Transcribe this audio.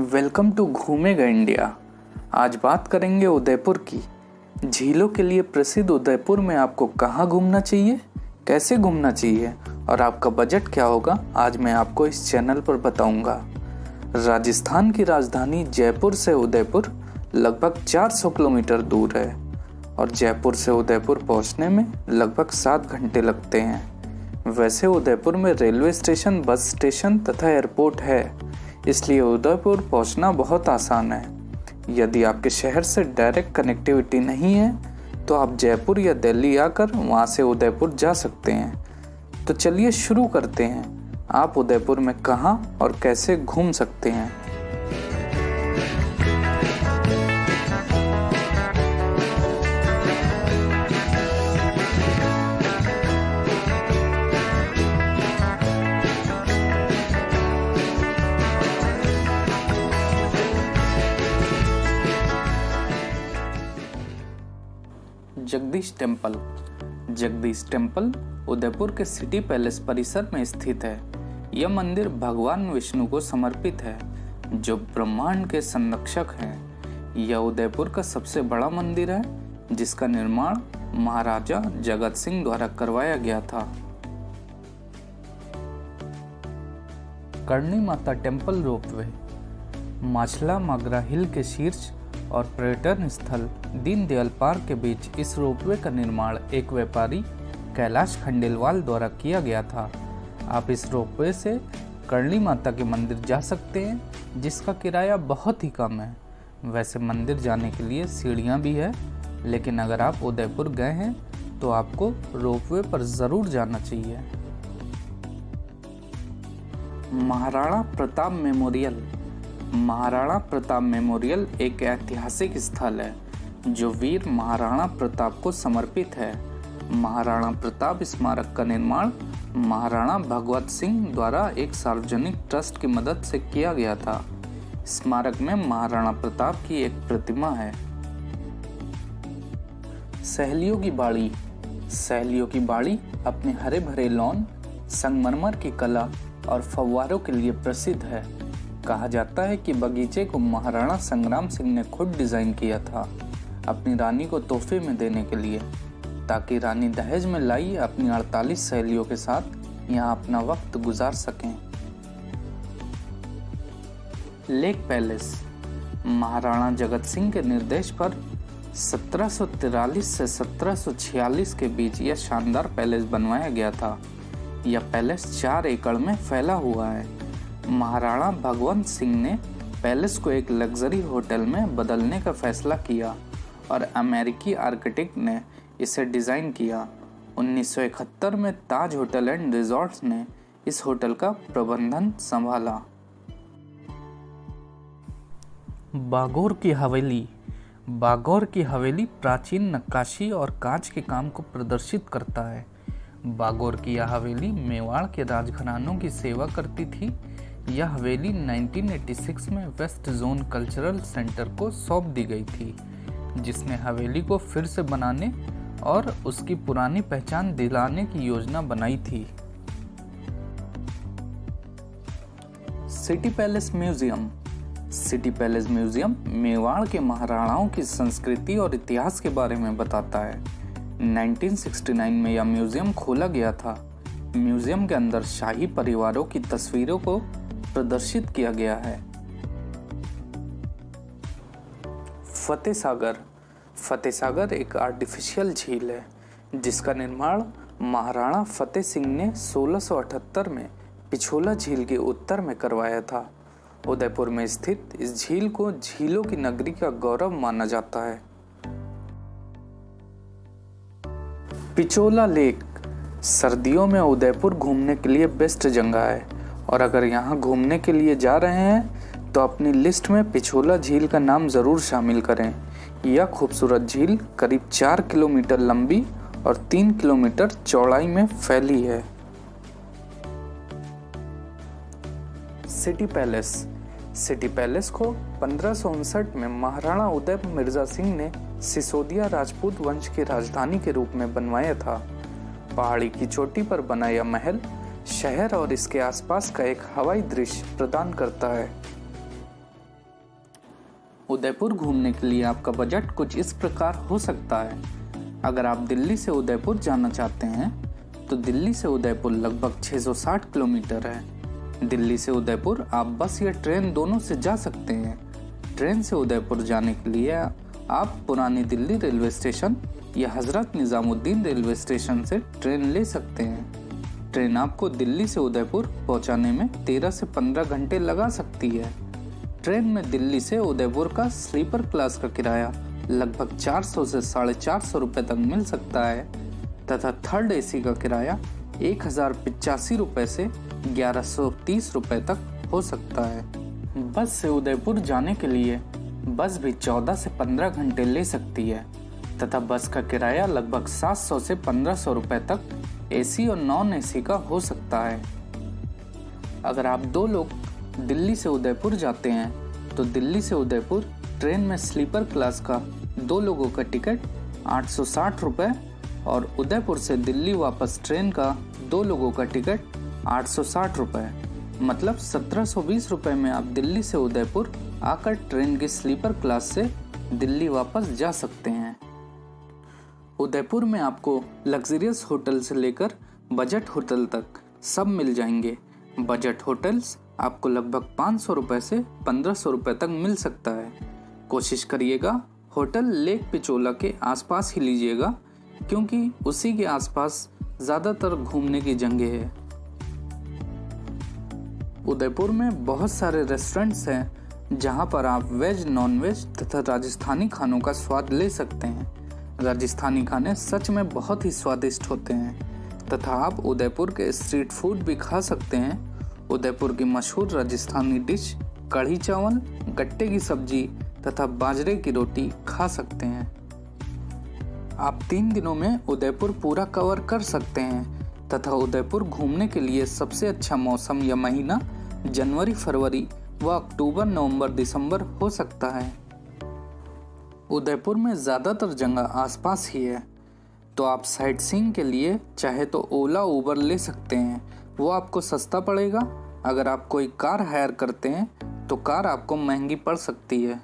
Welcome to घूमेगा India. आज बात करेंगे उदयपुर की। झीलों के लिए प्रसिद्ध उदयपुर में आपको कहाँ घूमना चाहिए, कैसे घूमना चाहिए और आपका बजट क्या होगा, आज मैं आपको इस चैनल पर बताऊंगा। राजस्थान की राजधानी जयपुर से उदयपुर लगभग 400 किलोमीटर दूर है और जयपुर से उदयपुर पहुंचने में लगभग 7 घंटे लगते हैं। वैसे उदयपुर में रेलवे स्टेशन, बस स्टेशन तथा एयरपोर्ट है, इसलिए उदयपुर पहुंचना बहुत आसान है। यदि आपके शहर से डायरेक्ट कनेक्टिविटी नहीं है तो आप जयपुर या दिल्ली आकर वहां से उदयपुर जा सकते हैं। तो चलिए शुरू करते हैं। आप उदयपुर में कहां और कैसे घूम सकते हैं। जगदीश टेम्पल उदयपुर के सिटी पैलेस परिसर में स्थित है। यह मंदिर भगवान विष्णु को समर्पित है, जो ब्रह्मांड के संरक्षक हैं। यह उदयपुर का सबसे बड़ा मंदिर है, जिसका निर्माण महाराजा जगत सिंह द्वारा करवाया गया था। करणी माता टेम्पल रोपवे माछला मागरा हिल के शीर्ष और पर्यटन स्थल दीनदयाल पार्क के बीच इस रोपवे का निर्माण एक व्यापारी कैलाश खंडेलवाल द्वारा किया गया था। आप इस रोपवे से करणी माता के मंदिर जा सकते हैं, जिसका किराया बहुत ही कम है। वैसे मंदिर जाने के लिए सीढ़ियां भी है, लेकिन अगर आप उदयपुर गए हैं तो आपको रोपवे पर ज़रूर जाना चाहिए। महाराणा प्रताप मेमोरियल एक ऐतिहासिक स्थल है, जो वीर महाराणा प्रताप को समर्पित है। महाराणा प्रताप स्मारक का निर्माण महाराणा भगवत सिंह द्वारा एक सार्वजनिक ट्रस्ट की मदद से किया गया था। स्मारक में महाराणा प्रताप की एक प्रतिमा है। सहेलियों की बाड़ी अपने हरे भरे लॉन, संगमरमर की कला और फव्वारों के लिए प्रसिद्ध है। कहा जाता है कि बगीचे को महाराणा संग्राम सिंह ने खुद डिजाइन किया था, अपनी रानी को तोहफे में देने के लिए, ताकि रानी दहेज में लाई अपनी 48 सहेलियों के साथ यहाँ अपना वक्त गुजार सकें। लेक पैलेस महाराणा जगत सिंह के निर्देश पर 1743 से 1746 के बीच यह शानदार पैलेस बनवाया गया था। यह पैलेस 4 एकड़ में फैला हुआ है। महाराणा भगवंत सिंह ने पैलेस को एक लग्जरी होटल में बदलने का फैसला किया और अमेरिकी आर्किटेक्ट ने इसे डिज़ाइन किया। 1971 में ताज होटल एंड रिजॉर्ट्स ने इस होटल का प्रबंधन संभाला। बागौर की हवेली प्राचीन नक्काशी और कांच के काम को प्रदर्शित करता है। बागौर की यह हवेली मेवाड़ के राजघरानों की सेवा करती थी। यह हवेली 1986 में वेस्ट जोन कल्चरल सेंटर को सौंप दी गई थी, जिसने हवेली को फिर से बनाने और उसकी पुरानी पहचान दिलाने की योजना बनाई थी। सिटी पैलेस म्यूजियम मेवाड़ के महाराणाओं की संस्कृति और इतिहास के बारे में बताता है। 1969 में यह म्यूजियम खोला गया था। म्यूजियम के अंदर शाही परिवारों की तस्वीरों को प्रदर्शित किया गया है। फतेह सागर एक आर्टिफिशियल झील है, जिसका निर्माण महाराणा फतेह सिंह ने 1678 में पिछोला झील के उत्तर में करवाया था। उदयपुर में स्थित इस झील को झीलों की नगरी का गौरव माना जाता है। पिछोला लेक सर्दियों में उदयपुर घूमने के लिए बेस्ट जगह है, और अगर यहाँ घूमने के लिए जा रहे हैं तो अपनी लिस्ट में पिछोला झील का नाम ज़रूर शामिल करें। यह खूबसूरत झील करीब 4 किलोमीटर लंबी और 3 किलोमीटर चौड़ाई में फैली है। सिटी पैलेस को 1559 में महाराणा उदय मिर्जा सिंह ने सिसोदिया राजपूत वंश की राजधानी के रूप में बनवाया था। पहाड़ी की चोटी पर बना यह महल शहर और इसके आसपास का एक हवाई दृश्य प्रदान करता है। उदयपुर घूमने के लिए आपका बजट कुछ इस प्रकार हो सकता है। अगर आप दिल्ली से उदयपुर जाना चाहते हैं तो दिल्ली से उदयपुर लगभग 660 किलोमीटर है। दिल्ली से उदयपुर आप बस या ट्रेन दोनों से जा सकते हैं। ट्रेन से उदयपुर जाने के लिए आप पुरानी दिल्ली रेलवे स्टेशन या हजरत निजामुद्दीन रेलवे स्टेशन से ट्रेन ले सकते हैं। ट्रेन आपको दिल्ली से उदयपुर पहुंचाने में 13 से 15 घंटे लगा सकती है। ट्रेन में दिल्ली से उदयपुर का स्लीपर क्लास का किराया लगभग 400 से 450 रुपये तक मिल सकता है तथा थर्ड एसी का किराया 1085 रुपये से 1130 रुपये तक हो सकता है। बस से उदयपुर जाने के लिए बस भी 14 से 15 घंटे ले सकती है तथा बस का किराया लगभग 700 से 1500 रुपये तक एसी और नॉन एसी का हो सकता है। अगर आप 2 लोग दिल्ली से उदयपुर जाते हैं तो दिल्ली से उदयपुर ट्रेन में स्लीपर क्लास का 2 लोगों का टिकट 860 रुपये और उदयपुर से दिल्ली वापस ट्रेन का 2 लोगों का टिकट 860 रुपये, मतलब 1720 रुपये में आप दिल्ली से उदयपुर आकर ट्रेन की स्लीपर क्लास से दिल्ली वापस जा सकते हैं। उदयपुर में आपको लग्जरियस होटल से लेकर बजट होटल तक सब मिल जाएंगे। बजट होटल्स आपको लगभग 500 रुपये से 1500 रुपये तक मिल सकता है। कोशिश करिएगा होटल लेक पिचोला के आसपास ही लीजिएगा क्योंकि उसी के आसपास ज़्यादातर घूमने की जगह है। उदयपुर में बहुत सारे रेस्टोरेंट्स हैं जहां पर आप वेज, नॉन वेज तथा राजस्थानी खानों का स्वाद ले सकते हैं। राजस्थानी खाने सच में बहुत ही स्वादिष्ट होते हैं तथा आप उदयपुर के स्ट्रीट फूड भी खा सकते हैं। उदयपुर की मशहूर राजस्थानी डिश कढ़ी चावल, गट्टे की सब्जी तथा बाजरे की रोटी खा सकते हैं। आप 3 दिनों में उदयपुर पूरा कवर कर सकते हैं तथा उदयपुर घूमने के लिए सबसे अच्छा मौसम या महीना जनवरी, फरवरी व अक्टूबर, नवंबर, दिसंबर हो सकता है। उदयपुर में ज़्यादातर जगह आसपास ही है तो आप साइट सीइंग के लिए चाहे तो ओला, उबर ले सकते हैं, वो आपको सस्ता पड़ेगा। अगर आप कोई कार हायर करते हैं तो कार आपको महंगी पड़ सकती है।